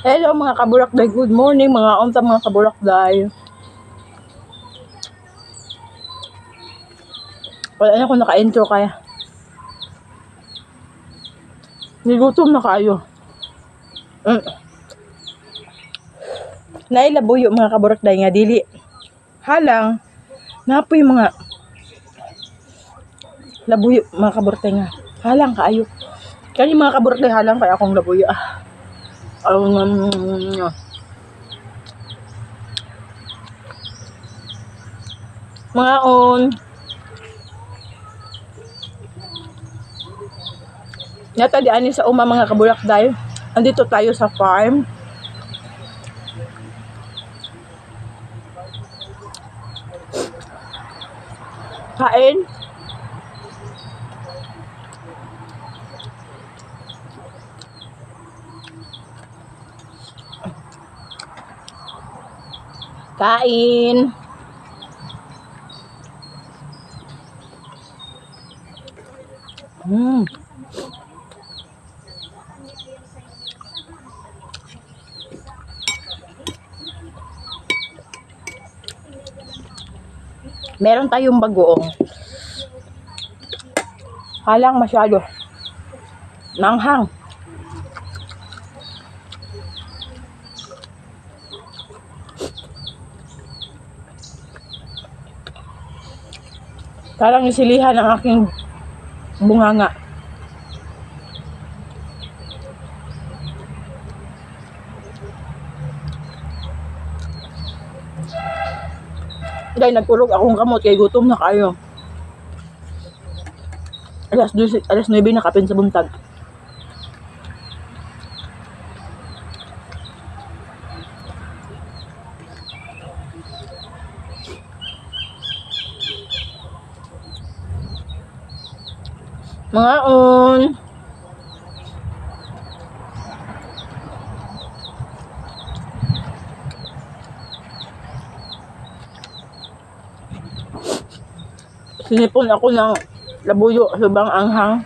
Hello mga kaburakday, good morning mga unta mga kaburakday. Wala na ako naka-intro kaya. Nigutom na kayo. Nailabuyo mga kaburakday nga dili. Halang, napoy mga labuyo mga kaburakday nga. Halang kaayo. Kani mga kaburakday halang kaya akong labuyo. Mga on. Natadianin sa uma mga kaburakday. Andito tayo sa farm. Kain. Kain. Meron tayong bagoong. Halang masyado. Manghang. Parang isilihan ang aking bunganga. Dahil nagpurog akong kamot kay gutom na kayo. Alas 9 na kapin sa buntag. Mga on. Sinipon ako ng labuyo, subang anghang.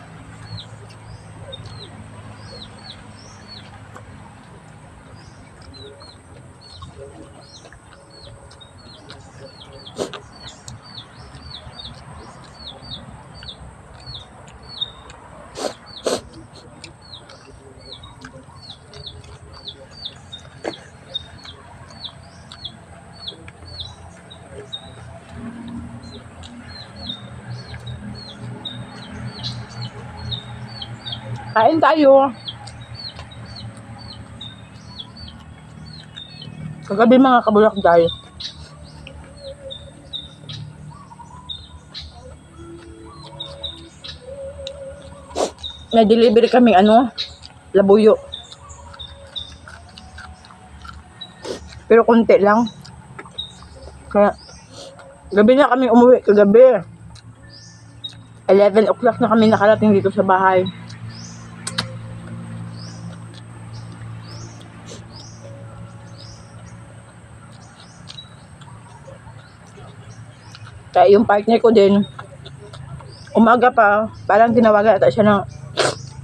Kain tayo. Kagabi mga kabulakday. Na-deliver kaming labuyo. Pero konti lang. Kaya, gabi na kami umuwi kagabi. 11 o'clock na kami nakarating dito sa bahay. Kaya yung partner ko din, umaga pa, parang tinawagan ata siya ng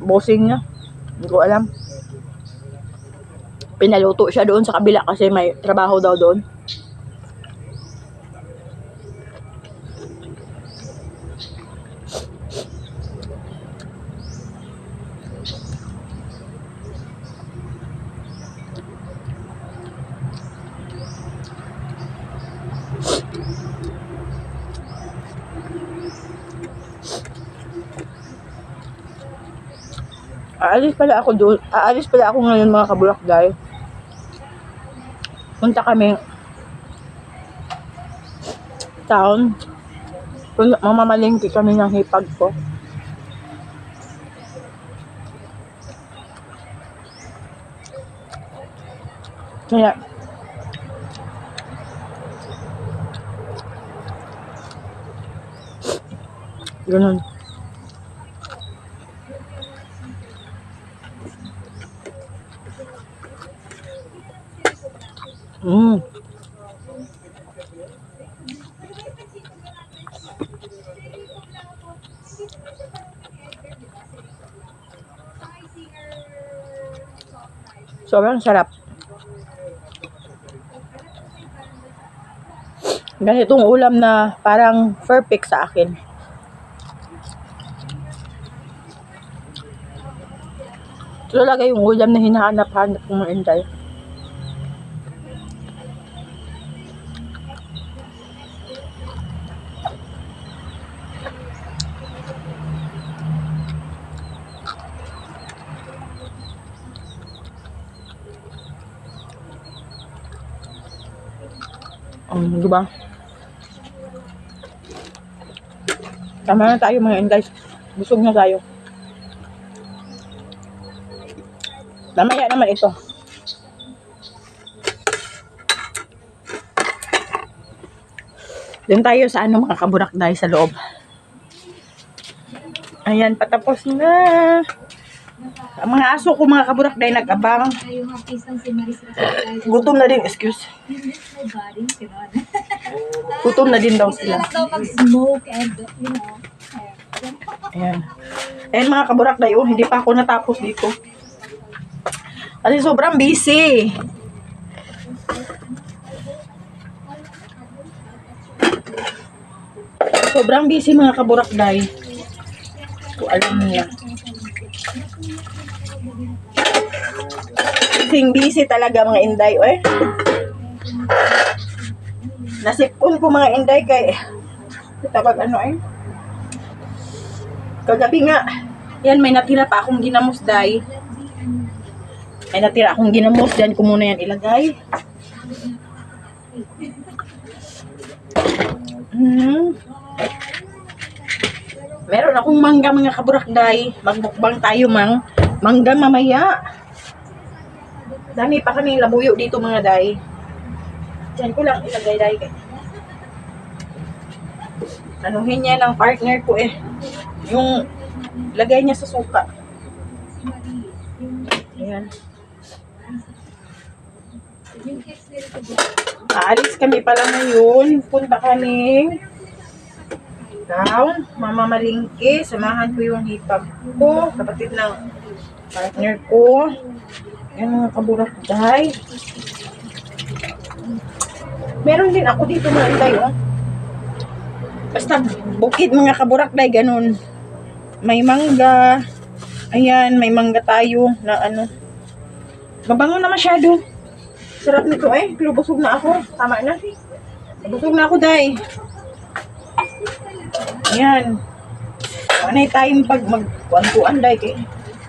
bossing niya. Hindi ko alam. Pinaluto siya doon sa kabila kasi may trabaho daw doon. Aalis pala ako ngayon mga kabulakday. Punta kami town. Mamamalingki kami ng hipag ko. Kaya ganun. Sobrang sarap. Ganitong ulam na parang perfect sa akin. Ito talaga yung ulam na hinahanap-hanap ng mga Inday. Di ba? Tama na tayo mga Inday. Busog na tayo. Mamaya naman ito. Doon tayo sa mga kaburakday sa loob. Ayan, patapos na. Ang mga aso ko mga kaburakday nag-abang. Gutom na din, excuse. Gutom na din daw sila. Mag-smoke and, you know. Ayan. Ayan mga kaburakday, hindi pa ako natapos dito. Kasi sobrang busy. Sobrang busy mga kaburakday. So, alam niya. Busy talaga mga Inday. Nasipon ko mga Inday kay tapag kagabi nga. Yan, may natira pa akong ginamos day. May natira akong ginamos. Diyan ko muna yan ilagay. Meron akong mangga mga kaburakday. Magbukbang tayo mangga mamaya. Dami pa kami labuyo dito mga day. Diyan ko lang ilagay day. Anuhin niya ng partner ko yung lagay niya sa suka. Ayan. Aalis kami pala ngayon. Punta kami down, mamamalingki. Samahan ko yung hipag ko, kapatid ng partner ko. Ayan mga kaburakday. Meron din ako dito mga Inday. Basta bukid mga kaburakday, ganun. May mangga. Ayan, may mangga tayo na mabango na masyado. Sarap nito pero busog na ako. Tama na. Busog na ako, day. Ayan. Anay tayong pag magkuan-kuan, day.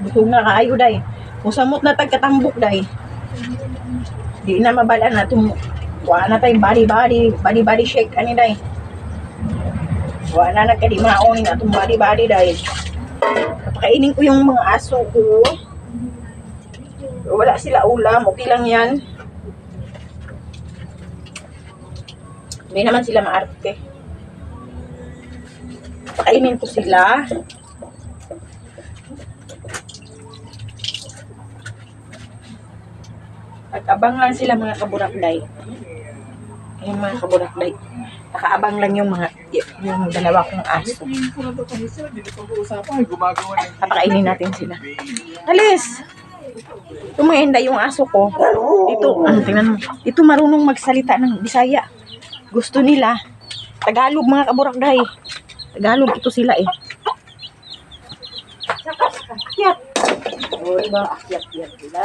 Busog na kaayo, day. Musamot na tagkatambok, day. Di na mabala na kuha na tayong body shake, day. Kuha na nagkadimaon na itong body, day. Kapakainin ko yung mga aso ko. Wala sila ulam, okay lang yan. Hindi naman sila maarte. Pakainin ko sila. Nag-abang lang sila mga kaburakday. Yung mga kaburakday. Nakaabang lang yung dalawa kong aso. Papakainin natin sila. Alis! Tumainda yung aso ko. Ito, tingnan mo. Ito marunong magsalita ng Bisaya. Gusto nila. Tagalog mga kaburakday. Tagalog ito sila Akyat. O, diba? Akyat sila.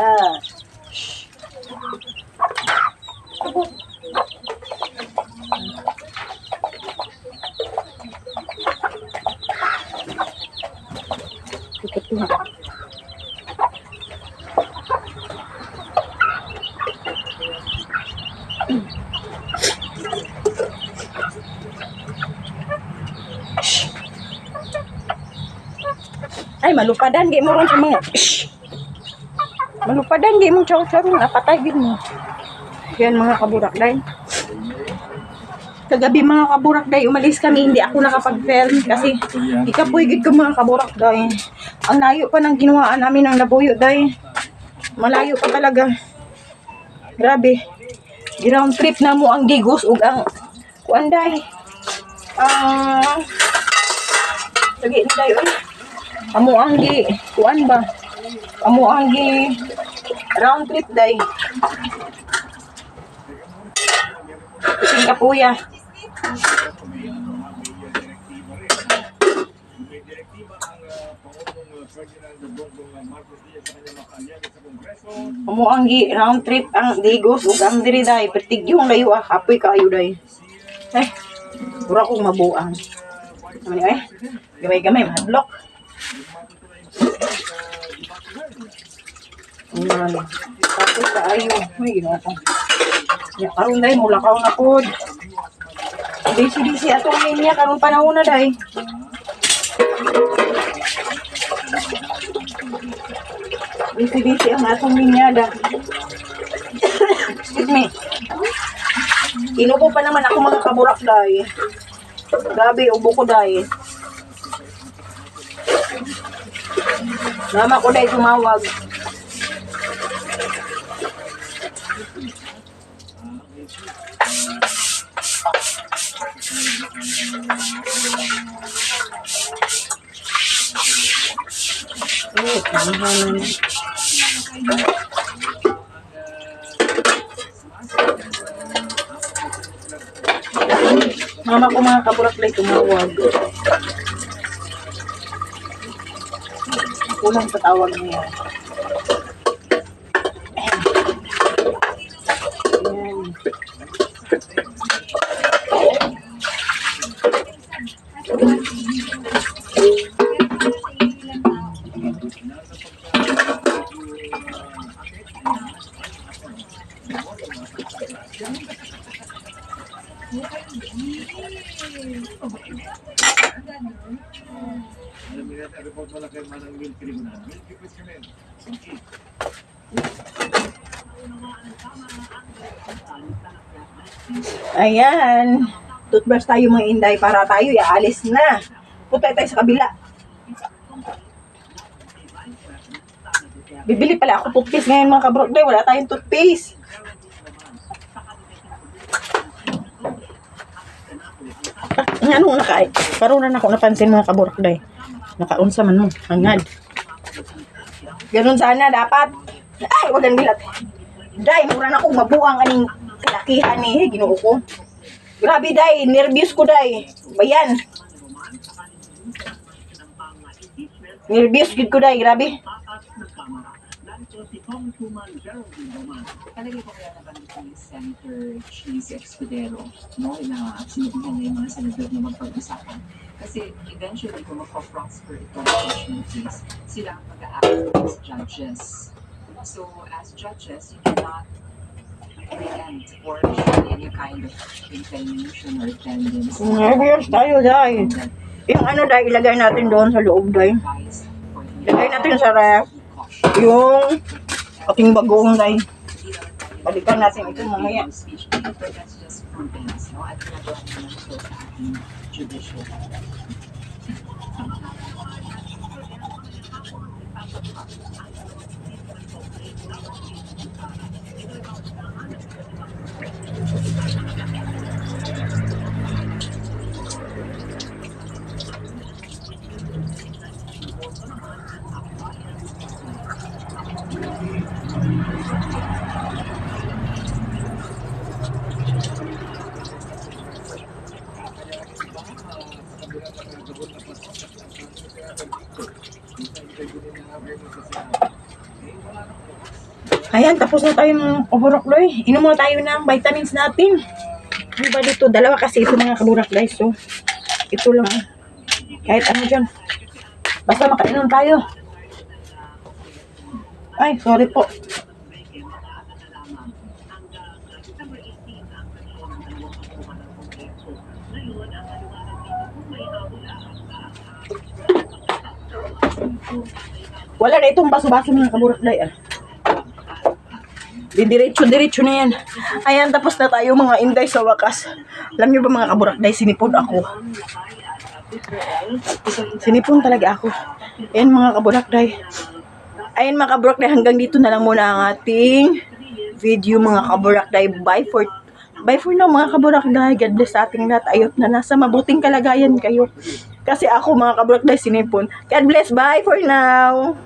Ikot na. Ay, malupadan gay mo ron sa mga malupadan gay mo chow-chow napatay din mo. Yan mga kaburakday. Kagabi mga kaburakday, umalis kami, hindi ako nakapag-film kasi ikapuigid ko mga kaburakday. Ang layo pa ng ginawaan namin ng labuyo, day. Malayo pa talaga. Grabe. Ground trip na mo ang digos ug ang kuanday. Sige ni dayo. Amo ang kuan ba? Amo ang round trip day. Sing kapuya. Umuanggi round trip ang digos ug ang diri day pertigyong layo apoy kaayo day. Pura kong mabuang. Ano gamay-gamay madlock. Apoy kaayo. Ay ginoo ko. Ya karon day mulakaw na pod. Disi atong linya karong panahon na day. Disi ang atong linyada. Excuse me. Inubo pa naman ako mga kaburak day. Grabe, ubo ko day. Mama ko day tumawag. Mama ko mga kaburak day tumawag. Kulang sa tawag niya. Ayan. Ayan. Toothbrush tayo mga inday para tayo ialis na. Punta tayo sa kabila. Bibili pala ako toothpaste ngayon mga kabrok day. Wala tayong toothpaste. Anong nakain? Karoon na ako napansin mga kabrok day. Nakaunsa man mo. Hangad. Ganun sana dapat. Ay, wag ang bilat. Day, mura na akong mabuang aning kalakihan ni Ginoo ko. Grabe day, nervyos ko day. Bayan. Nervyos gid ko day, grabe. Talaga ko kaya nabanggit ni Senator Cheese Escudero, no, na sinabihan niya yung mga senador na magpag-usapan. Kasi eventually, kung magpa-prosper itong impeachment case, sila ang mag-a-act as judges. So, as judges, you cannot preempt or show any kind of inclination or tendency. Nervyos tayo day. Yung ano day, ilagay natin doon sa loob day. Ilagay natin sa ref. Yung ating bagoong day. Balikan natin ito mamaya. That's just prudence, no? At ginagawa naman ito sa ating judicial. Ayan, tapos na tayo mga kaburakloy. Inom muna tayo ng vitamins natin. Ano ba dito? Dalawa kasi ito mga kaburakloy. So, ito lang. Kahit ano dyan. Basta makainom tayo. Ay, sorry po. Wala na itong baso-baso mga kaburakloy. Diretso na yan. Ayan, tapos na tayo mga inday sa wakas. Alam niyo ba mga kaburakday, sinipon ako. Sinipon talaga ako. Ayan mga kaburakday. Ayan mga kaburakday, hanggang dito na lang muna ang ating video mga kaburakday. Bye for now mga kaburakday. God bless sa ating lahat. Ayot na nasa mabuting kalagayan kayo. Kasi ako mga kaburakday sinipon. God bless. Bye for now.